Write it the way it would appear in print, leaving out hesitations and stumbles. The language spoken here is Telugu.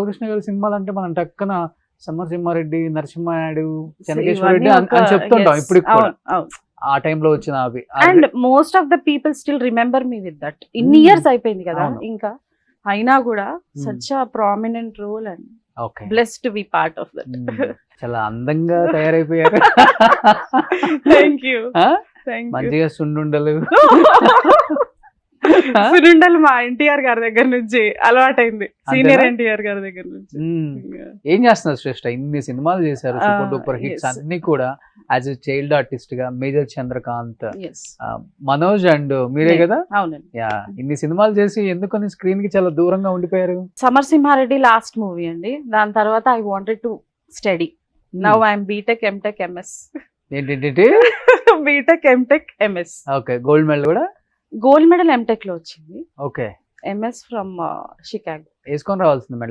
బాలకృష్ణ గారి సినిమాలు అంటే మనం టక్కన సమరసింహారెడ్డి, నరసింహానాయుడు, చెన్నకేశ్వర రెడ్డి ఇవన్నీ అని చెప్తుంటాం yes, ఇప్పుడు కూడా. అవును, అవును. ఆ టైంలో వచ్చిన అవి and most of the people still remember me with that. ఇన్ని Hmm. ఇయర్స్ అయిపోయింది కదా అవును. ఇంకా, అయినా కూడా such a prominent role and okay. Blessed to be part of that. చాలా అందంగా తయారైపోయారు. థ్యాంక్ యూ, ఆ? Thank you. మంచిగా సున్నుండలు. సునుండలు మా ఎన్టీఆర్ గారి దగ్గర నుంచి అలవాటైంది, సీనియర్ అంతేనా? ఎన్టీఆర్ గారి దగ్గర నుంచి. మ్మ్. ఏం చేస్తున్నారు శ్రేష్ఠ? ఇన్ని సినిమాలు చేశారు, సూపర్ డూపర్ హిట్స్ yes. అన్ని కూడా. యాజ్ ఎ చైల్డ్ ఆర్టిస్ట్ గా మేజర్ చంద్రకాంత్, Yes. మనోజ్ అండ్ మీరే నేను. కదా. అవునండి. యా, ఇన్ని సినిమాలు చేసి ఎందుకని స్క్రీన్ కి చాలా దూరంగా ఉండిపోయారు? సమరసింహారెడ్డి లాస్ట్ మూవీ అండి. దాని తర్వాత I wanted to study. Now I'm BTech MTech MS. ఏంటి? BTech MTech MS. Okay, gold medal కూడా. గోల్డ్ మెడల్ ఎంటెక్ లో వచ్చింది. Okay, MS from Chicago. వేసుకొని రావాల్సింది మెడల్.